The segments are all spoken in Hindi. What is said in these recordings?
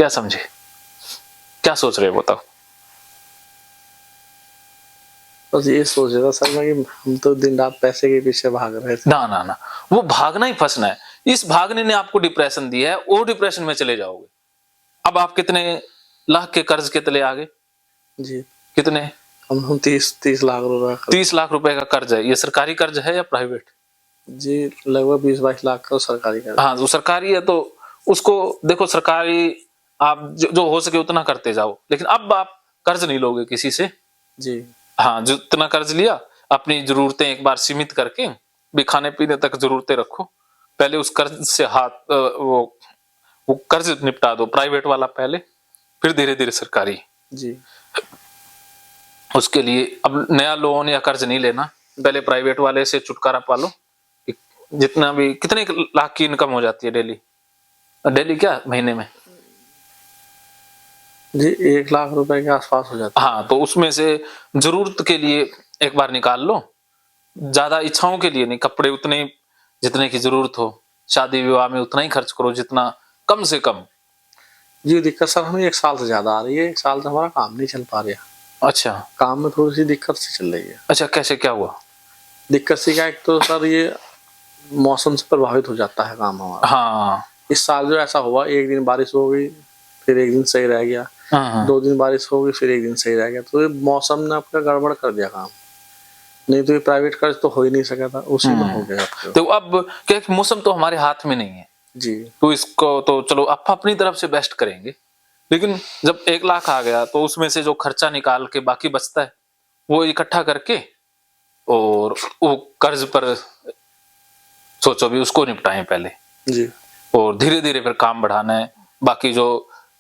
क्या समझे, क्या सोच रहे हो बताओ? बस ये सोच रहा था सर मैं कि हम तो दिन रात पैसे के पीछे भाग रहे थे। ना ना ना, वो भागना ही फंसना है। इस भागने ने आपको डिप्रेशन दिया है, और डिप्रेशन में चले जाओगे। अब आप कितने लाख के कर्ज के तले आ गए? जी कितने? हम 30 लाख रुपए 30 लाख रुपए का कर्ज है। ये सरकारी कर्ज है या प्राइवेट? जी लगभग 20-22 लाख का सरकारी कर्ज। हाँ, जो सरकारी है तो उसको देखो, सरकारी आप जो हो सके उतना करते जाओ, लेकिन अब आप कर्ज नहीं लोगे किसी से। जी हाँ, जितना कर्ज लिया अपनी जरूरतें एक बार सीमित करके, भी खाने पीने तक जरूरतें रखो। पहले उस कर्ज से वो कर्ज निपटा दो, प्राइवेट वाला पहले, फिर धीरे धीरे सरकारी। जी उसके लिए अब नया लोन या कर्ज नहीं लेना, पहले प्राइवेट वाले से छुटकारा पालो। जितना भी, कितने लाख की इनकम हो जाती है डेली? डेली क्या, महीने में? जी 1 लाख रुपए के आसपास हो जाता है। हाँ, तो उसमें से जरूरत के लिए एक बार निकाल लो, ज्यादा इच्छाओं के लिए नहीं। कपड़े उतने जितने की जरूरत हो, शादी विवाह में उतना ही खर्च करो जितना, कम से कम। जी दिक्कत सर हमें 1 साल से ज्यादा आ रही है। 1 साल से हमारा काम नहीं चल पा रहा। अच्छा काम में थोड़ी सी दिक्कत से चल रही है। अच्छा, कैसे, क्या हुआ? दिक्कत सी क्या, एक तो सर ये मौसम से प्रभावित हो जाता है काम हमारा। हाँ इस साल जो ऐसा हुआ, एक दिन बारिश हो गई, फिर एक दिन सही रह गया, हाँ 2 दिन बारिश हो गई, फिर एक दिन सही रह गया। तो ये मौसम ने आपका गड़बड़ कर दिया काम। नहीं तो ये प्राइवेट कर्ज तो हो ही नहीं सका था, उसी में हो गया आपका। तो अब क्या है कि मौसम तो हमारे हाथ में नहीं है, जी तो इसको तो चलो आप अपनी तरफ से बेस्ट करेंगे, लेकिन जब 1 लाख आ गया तो उसमें से जो खर्चा निकाल के बाकी बचता है वो इकट्ठा करके, और वो कर्ज पर सोचो भी, उसको निपटाएं पहले, जी और धीरे धीरे फिर काम बढ़ाना है। बाकी जो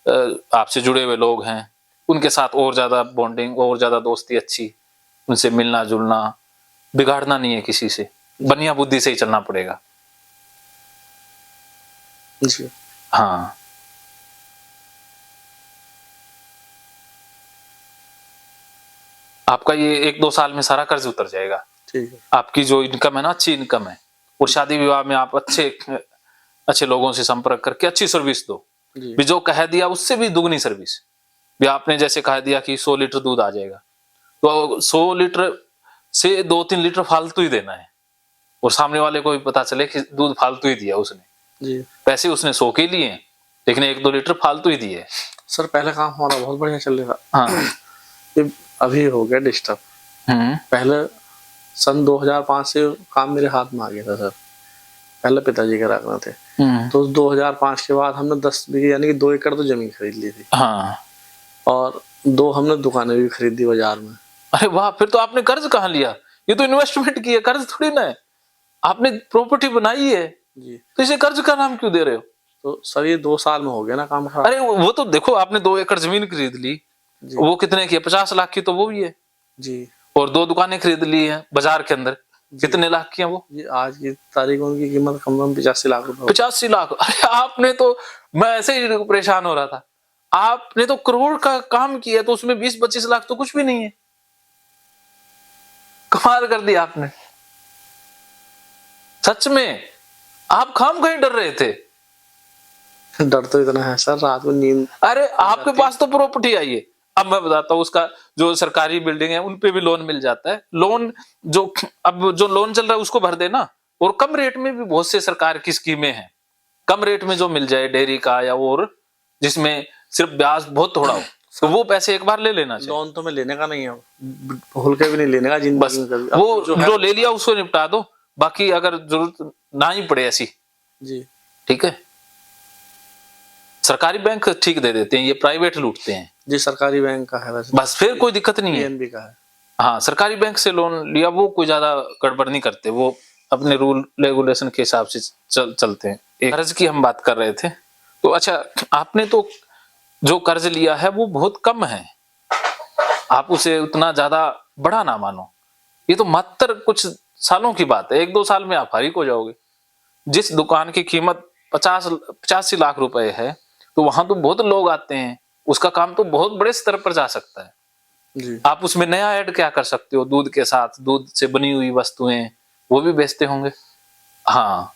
आपसे जुड़े हुए लोग हैं उनके साथ और ज्यादा बॉन्डिंग, और ज्यादा दोस्ती अच्छी, उनसे मिलना जुलना, बिगाड़ना नहीं है किसी से, बनिया बुद्धि से ही चलना पड़ेगा। जी हाँ, आपका ये 1-2 साल में सारा कर्ज उतर जाएगा। ठीक है। आपकी जो इनकम है ना, अच्छी इनकम है, और शादी विवाह में आप अच्छे अच्छे लोगों से संपर्क करके अच्छी सर्विस दो। जी भी जो कह दिया उससे भी दुगनी सर्विस। भी आपने जैसे कह दिया कि 100 लीटर दूध आ जाएगा, तो 100 लीटर से 2-3 लीटर फालतू ही देना है, और सामने वाले को भी पता चले कि दूध फालतू ही दिया उसने। जी पैसे उसने 100 के लिए हैं, लेकिन 1-2 लीटर फालतू ही दिए। सर पहले काम हमारा बहुत बढ़िया चल रहा था। हाँ ये अभी हो गया डिस्टर्ब। पहले सन 2005 से काम मेरे हाथ में आ गया था सर। पहले पिताजी के रखना थे, तो 2005 के बाद हमने 10 बीघे यानी कि 2 एकड़ तो जमीन खरीद ली थी। हाँ, और 2 हमने दुकानें भी खरीद दी बाजार में। अरे वाह, फिर तो आपने कर्ज कहाँ लिया? ये तो इन्वेस्टमेंट की है, कर्ज थोड़ी ना है। आपने प्रॉपर्टी बनाई है, जी तो इसे कर्ज का नाम क्यों दे रहे हो? तो सर ये 2 साल में हो गया ना काम खराब। अरे वो तो देखो, आपने 2 एकड़ जमीन खरीद ली, जी वो कितने की है? 50 लाख की तो वो भी है। जी और 2 दुकानें खरीद ली हैं बाजार के अंदर, कितने लाख की हैं वो? ये आज की तारीख में उनकी कीमत कम से कम 85 लाख रुपए 85 लाख? अरे आपने तो, मैं ऐसे ही परेशान हो रहा था, आपने तो करोड़ का काम किया, तो उसमें 20-25 लाख तो कुछ भी नहीं है। कमाल कर दिया आपने, सच में। आप खाम कहीं डर रहे थे? डर तो इतना है सर, रात में नींद। अरे आपके पास तो प्रॉपर्टी आई है। अब मैं बताता हूँ, उसका जो सरकारी बिल्डिंग है उन पे भी लोन मिल जाता है। लोन जो, अब जो लोन चल रहा है उसको भर देना, और कम रेट में भी बहुत से सरकार की स्कीमें हैं, कम रेट में जो मिल जाए डेयरी का, या और जिसमें सिर्फ ब्याज बहुत थोड़ा हो, तो वो पैसे एक बार ले लेना चाहिए। लोन तो मैं लेने का नहीं है, भूल के भी नहीं लेने का जिंदगी में कभी। वो जो ले लिया उसको निपटा दो, बाकी अगर जरूरत ना ही पड़े ऐसी, जी ठीक है। सरकारी बैंक ठीक दे देते हैं, ये प्राइवेट लूटते हैं। जी सरकारी बैंक का है वैसे, बस फिर कोई दिक्कत नहीं है। पीएनबी का है। हाँ, सरकारी बैंक से लोन लिया, वो कोई ज्यादा गड़बड़ नहीं करते, वो अपने रूल रेगुलेशन के हिसाब से चलते हैं। एक कर्ज की हम बात कर रहे थे, तो अच्छा, आपने तो जो कर्ज लिया है वो बहुत कम है, आप उसे उतना ज्यादा बड़ा ना मानो। ये तो मात्र कुछ सालों की बात है, 1-2 साल में आप फारिग हो जाओगे। जिस दुकान की कीमत 85 लाख रुपए है, तो वहां तो बहुत लोग आते हैं, उसका काम तो बहुत बड़े स्तर पर जा सकता है। जी आप उसमें नया ऐड क्या कर सकते हो? दूध के साथ दूध से बनी हुई वस्तुएं, वो भी बेचते होंगे। हाँ,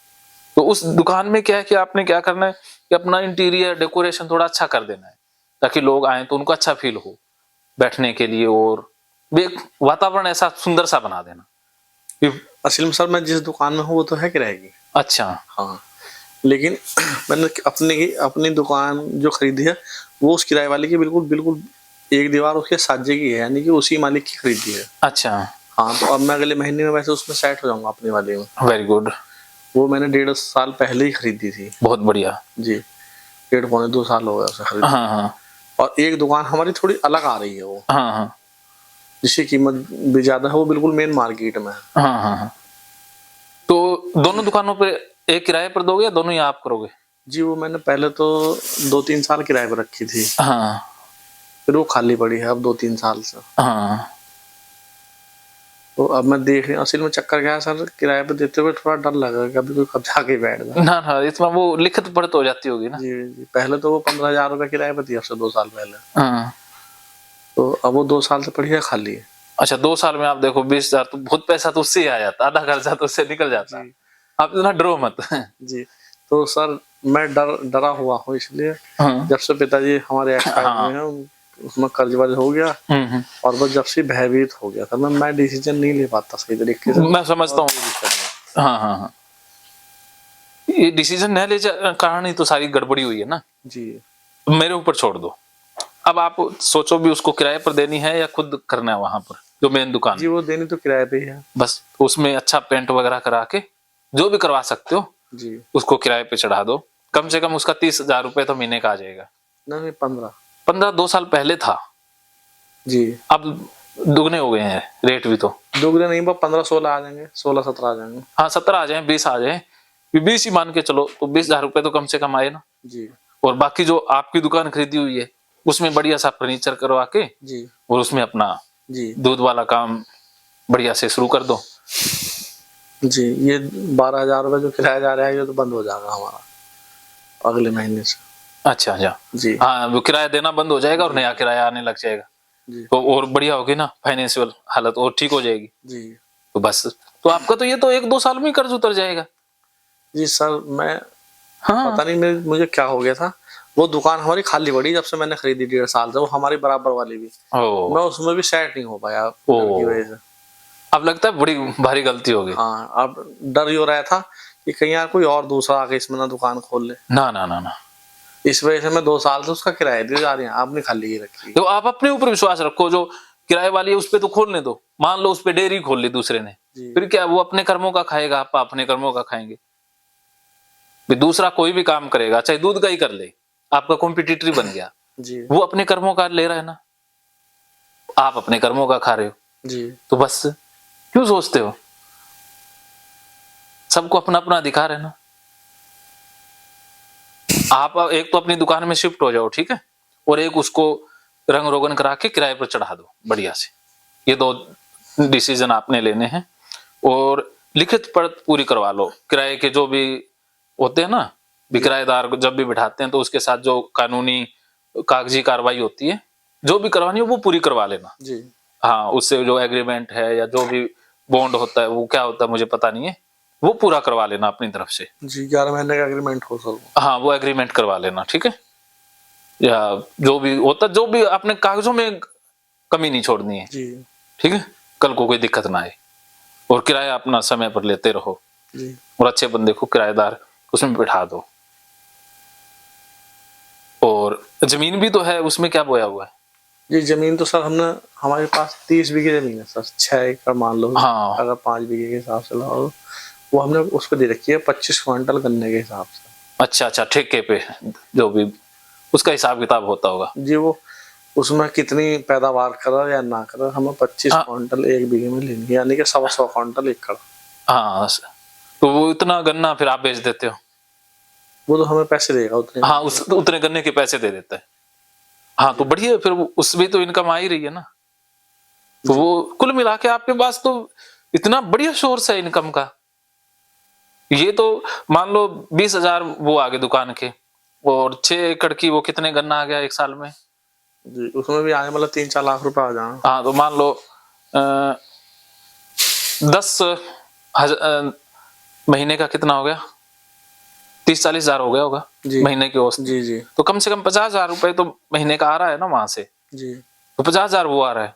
तो उस दुकान में क्या है कि आपने क्या करना है कि अपना इंटीरियर डेकोरेशन थोड़ा अच्छा कर देना है, ताकि लोग आए तो उनको अच्छा फील हो बैठने के लिए, और एक वातावरण ऐसा सुंदर सा बना देना। असल में सर मैं जिस दुकान में हूँ वो तो है किराए की। अच्छा। हाँ, लेकिन मैंने अपनी दुकान जो खरीदी है वो उस किराए वाले की बिल्कुल बिल्कुल एक दीवार उसके साजे की है, यानी कि उसी मालिक की खरीदी है। अच्छा। हाँ, तो अब मैं अगले महीने में वैसे उसमें सेट हो जाऊंगा अपने वाले में। Very good. वो मैंने 1.5 साल पहले ही खरीदी थी। बहुत बढ़िया जी, 1.5 पौने 2 साल हो गया उसे खरीदी। हाँ हाँ और एक दुकान हमारी थोड़ी अलग आ रही है वो, हाँ हाँ जिसकी कीमत भी ज्यादा है, वो बिल्कुल मेन मार्केट में है। हाँ हाँ हाँ। तो दोनों दुकानों पे एक किराए पर दोगे या दोनों ही आप करोगे? जी, वो मैंने पहले तो 2-3 साल किराए पर रखी थी, हाँ फिर वो खाली पड़ी है अब 2-3 साल से। हाँ तो अब मैं देख रही हूँ, असल में चक्कर क्या है सर, किराए पे देते हुए थोड़ा डर लग रहा है कभी कोई कब्जा के बैठ जाए। ना ना, इसमें वो लिखित पढ़त हो जाती होगी ना। जी जी, पहले तो वो 15,000 रुपये किराए पे थी, अब से 2 साल पहले। हाँ। तो अब वो 2 साल से पड़ी है खाली है। अच्छा, 2 साल में आप देखो 20,000 तो बहुत पैसा तो उससे ही आ जाता, आधा खर्चा तो उससे निकल जाता है। जी आप इतना डरो मत। जी, तो सर मैं डरा हुआ हूँ, इसलिए हाँ जब से पिताजी हमारे एक्सपायर हुए हैं उसमें कर्ज वर्ज हो गया, और बस जब से भयभीत हो गया था मैं डिसीजन नहीं ले पाता सही तरीके से। मैं समझता हूँ। हाँ हाँ हाँ, ये डिसीजन न ले कारण ही तो सारी गड़बड़ी हुई है ना। जी मेरे ऊपर छोड़ दो, अब आप सोचो भी उसको किराए पर देनी है या खुद करना है वहां पर जो मेन दुकान जी, वो देनी तो किराए पे ही है। बस उसमें अच्छा पेंट वगैरह करा के जो भी करवा सकते हो जी, उसको किराए पे चढ़ा दो। कम से कम उसका 30,000 रुपये तो महीने का आ जाएगा। नहीं 15। 2 साल पहले था, जी, अब दुगने हो गए हैं रेट भी तो। दोगुने नहीं, बस 15-16 आ जाएंगे, 16-17 आ जाएंगे। हाँ 17 आ जाए, 20 आ जाए, 20 ही मान के चलो, तो 20,000 रुपये तो कम से कम आए ना। जी और बाकी जो आपकी दुकान खरीदी हुई है उसमें बढ़िया सा फर्नीचर करवा के जी और उसमें अपना जी दूध वाला काम बढ़िया से शुरू कर दो। जी, ये 12,000 रुपये जो किराया जा रहा है ये तो बंद हो जाएगा हमारा अगले महीने से। अच्छा अच्छा। जी हाँ, वो किराया देना बंद हो जाएगा और नया किराया आने लग जाएगा, जी तो और बढ़िया होगी ना, फाइनेंशियल हालत और ठीक हो जाएगी। जी तो बस, तो आपका तो ये तो 1-2 साल में ही कर्ज उतर जाएगा। जी सर, मैं हाँ पता नहीं मुझे क्या हो गया था, वो दुकान हमारी खाली पड़ी जब से मैंने खरीदी 1.5 साल से, वो हमारी बराबर वाली भी, ओ मैं उसमें भी सेट नहीं हो पाया डर की वजह से। अब लगता है बड़ी भारी गलती हो गई। हाँ, अब डर ही हो रहा था कि कहीं यार कोई और दूसरा आके इसमें ना दुकान खोल ले। ना ना ना ना, इस वजह से मैं 2 साल से उसका किराया दिए जा रही है, आपने खाली ही रखी है। तो आप अपने ऊपर विश्वास रखो, जो किराए वाली है उस पे तो खोलने दो। मान लो उस पे डेयरी खोल ली दूसरे ने, जी फिर क्या, वो अपने कर्मों का खाएगा, आप अपने कर्मों का खाएंगे। भी दूसरा कोई भी काम करेगा, चाहे दूध का ही कर ले, आपका कॉम्पिटिटर बन गया, जी वो अपने कर्मों का ले रहा है ना, आप अपने कर्मों का खा रहे हो। जी तो बस क्यों सोचते हो, सबको अपना अपना अधिकार है ना। आप एक तो अपनी दुकान में शिफ्ट हो जाओ, ठीक है, और एक उसको रंग रोगन करा के किराए पर चढ़ा दो बढ़िया से। ये 2 डिसीजन आपने लेने हैं, और लिखित पढ़त पूरी करवा लो। किराए के जो भी होते हैं ना, भी किराएदार जब भी बिठाते हैं तो उसके साथ जो कानूनी कागजी कार्रवाई होती है, जो भी करवानी है वो पूरी करवा लेना। जी हाँ, उससे जो एग्रीमेंट है या जो भी बॉन्ड होता है, वो क्या होता है मुझे पता नहीं है, वो पूरा करवा लेना अपनी तरफ से। जी, 11 महीने का एग्रीमेंट हो सर। हाँ, वो एग्रीमेंट करवा लेना, ठीक है, या जो भी होता, जो भी अपने कागजों में कमी नहीं छोड़नी है, जी ठीक है, कल को कोई दिक्कत ना आए। और किराया अपना समय पर लेते रहो, जी और अच्छे बंदे को किराएदार उसमें बिठा दो। और जमीन भी तो है, उसमें क्या बोया हुआ है? जी, जमीन तो सर हमारे पास 30 बीघे जमीन है सर, 6 एकड़ मान लो। हाँ। अगर 5 बीघे के हिसाब से लगाओ, वो हमने उसको दे रखी है 25 क्विंटल गन्ने के हिसाब से। अच्छा अच्छा, ठेके पे, जो भी उसका हिसाब किताब होता होगा। जी, वो उसमें कितनी पैदावार करा या ना करा, हमें 25 क्विंटल 1 बीघे में लेनी है, यानी कि 125 क्विंटल एकड़। हाँ, तो वो इतना गन्ना फिर आप बेच देते हो? वो तो हमें पैसे देगा उतने। हाँ, उतने गन्ने के पैसे दे देता है। हाँ, तो बढ़िया, फिर उसमें तो इनकम आ ही रही है ना। तो वो कुल मिला के आपके पास तो इतना बढ़िया सोर्स है इनकम का। ये तो मान लो 20,000 वो आगे दुकान के, और 6 एकड़ की वो कितने गन्ना आ गया 1 साल में? जी, उसमें भी आने वाला 3-4 लाख रुपए आ जाना। हाँ, तो मान लो 10 महीने का कितना हो गया? 30-40 हजार हो गया होगा जी। महीने की औसत। जी जी तो कम से कम 50 हजार रुपए तो महीने का आ रहा है ना वहां से। जी तो 50 हजार वो आ रहा है,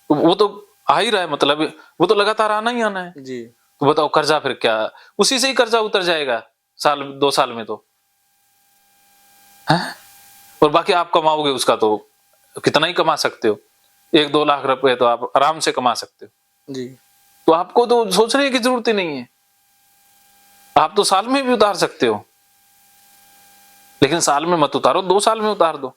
तो वो तो आ ही रहा है, मतलब वो तो लगातार आना ही आना है। जी। तो बताओ कर्जा फिर क्या, उसी से ही कर्जा उतर जाएगा साल 2 साल में तो है। और बाकी आप कमाओगे उसका तो कितना ही कमा सकते हो, 1-2 लाख रुपए तो आप आराम से कमा सकते हो। जी। तो आपको तो सोचने की जरूरत ही नहीं है, आप तो साल में भी उतार सकते हो, लेकिन साल में मत उतारो, 2 साल में उतार दो।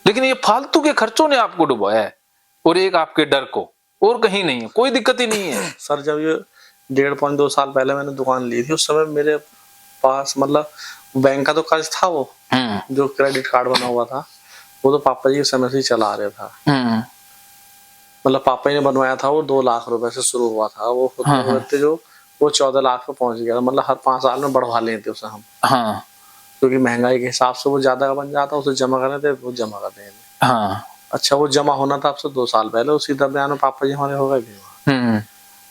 लेकिन ये फालतू के खर्चों ने आपको डुबाया है, और एक आपके डर को, और कहीं नहीं है, कोई दिक्कत ही नहीं है। सर जब ये 1.5-2 साल पहले मैंने दुकान ली थी, उस समय मेरे पास मतलब बैंक का तो कर्ज था, वो जो क्रेडिट कार्ड बना हुआ था, वो तो पापा जी के समय से ही चला रहा था। मतलब पापा जी ने बनवाया था, वो 2 लाख रुपए से शुरू हुआ था, वो होते जो वो 14 लाख पे पहुंच गया था। मतलब हर 5 साल में बढ़वा लेते उसे हम, क्योंकि महंगाई के हिसाब से वो ज्यादा बन जाता, उसे जमा करने थे, वो जमा करते हैं। अच्छा, वो जमा होना था अब से 2 साल पहले, उसी दरमियान में पापा जी हमारे हो गए बीमार,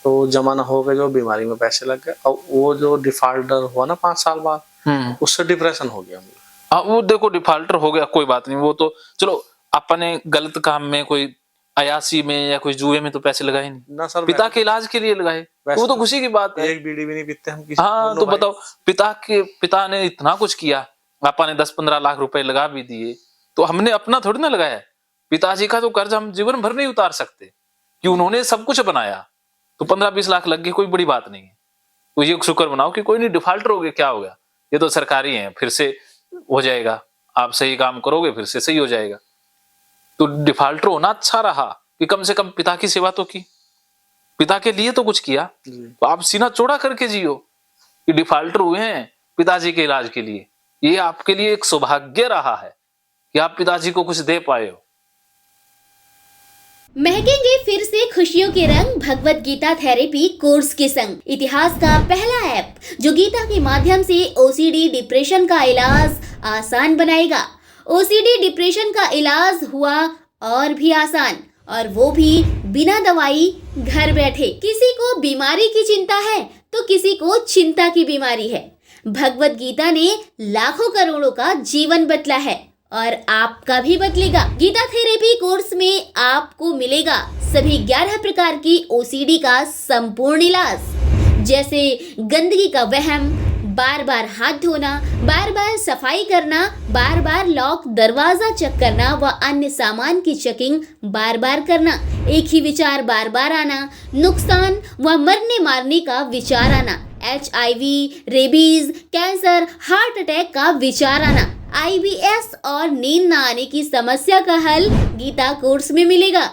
तो जमा न हो गए, जो बीमारी में पैसे लग गए, और वो जो डिफॉल्टर हुआ ना 5 साल बाद, उससे डिप्रेशन हो गया मुझे। वो देखो डिफॉल्टर हो गया कोई बात नहीं, वो तो चलो अपने गलत काम में, कोई अयासी में या कोई जुए में तो पैसे लगाए नहीं ना सर, पिता के इलाज के लिए लगाए, वो तो खुशी की बात है। एक बीड़ी भी नहीं पीते हम किसी। हाँ तो बताओ, पिता ने इतना कुछ किया, पापा ने 10-15 लाख रुपए लगा भी दिए, तो हमने अपना थोड़ी ना लगाया। पिताजी का तो कर्ज हम जीवन भर नहीं उतार सकते, कि उन्होंने सब कुछ बनाया, तो 15-20 लाख लग गए, कोई बड़ी बात नहीं है। तो ये शुक्र मनाओ कि कोई नहीं, डिफॉल्टर हो गया, क्या हो गया, ये तो सरकारी है, फिर से हो जाएगा, आप सही काम करोगे फिर से सही हो जाएगा। तो डिफॉल्टर होना अच्छा रहा कि कम से कम पिता की सेवा तो की, पिता के लिए तो कुछ किया। तो आप सीना चौड़ा करके जियो कि डिफॉल्टर हुए हैं पिताजी के इलाज के लिए, ये आपके लिए एक सौभाग्य रहा है कि आप पिताजी को कुछ दे पाए हो। महकेंगे फिर से खुशियों के रंग भगवत गीता थेरेपी कोर्स के संग। इतिहास का पहला ऐप जो गीता के माध्यम से ओसीडी डिप्रेशन का इलाज आसान बनाएगा। ओसीडी डिप्रेशन का इलाज हुआ और भी आसान, और वो भी बिना दवाई, घर बैठे। किसी को बीमारी की चिंता है तो किसी को चिंता की बीमारी है। भगवत गीता ने लाखों करोड़ों का जीवन बदला है, और आपका भी बदलेगा। गीता थेरेपी कोर्स में आपको मिलेगा सभी 11 प्रकार की ओसीडी का संपूर्ण इलाज, जैसे गंदगी का वहम, बार बार हाथ धोना, बार बार सफाई करना, बार बार लॉक दरवाजा चेक करना व अन्य सामान की चेकिंग बार बार करना, एक ही विचार बार बार आना, नुकसान व मरने मारने का विचार आना, HIV, rabies, cancer, heart attack का विचार आना, IBS और नींद न आने की समस्या का हल गीता कोर्स में मिलेगा।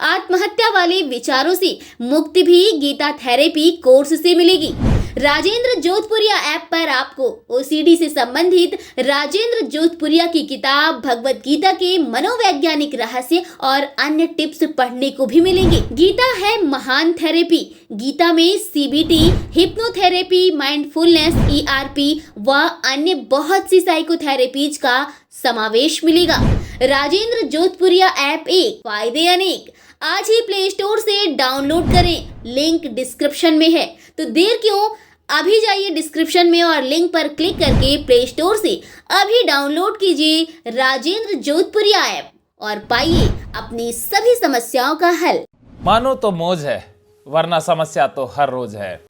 आत्महत्या वाले विचारों से मुक्ति भी गीता थेरेपी कोर्स से मिलेगी। राजेंद्र जोधपुरिया ऐप पर आपको ओसीडी से संबंधित राजेंद्र जोधपुरिया की किताब भगवत गीता के मनोवैज्ञानिक रहस्य और अन्य टिप्स पढ़ने को भी मिलेंगे। गीता है महान थेरेपी। गीता में CBT, हिप्नोथेरेपी, माइंडफुलनेस, ERP व अन्य बहुत सी साइकोथेरेपीज का समावेश मिलेगा। राजेंद्र जोधपुरिया ऐप एक, फायदे अनेक। आज ही प्ले स्टोर से डाउनलोड करें, लिंक डिस्क्रिप्शन में है। तो देर क्यों, अभी जाइए डिस्क्रिप्शन में और लिंक पर क्लिक करके प्ले स्टोर से अभी डाउनलोड कीजिए राजेंद्र जोधपुरिया ऐप और पाइए अपनी सभी समस्याओं का हल। मानो तो मौज है, वरना समस्या तो हर रोज है।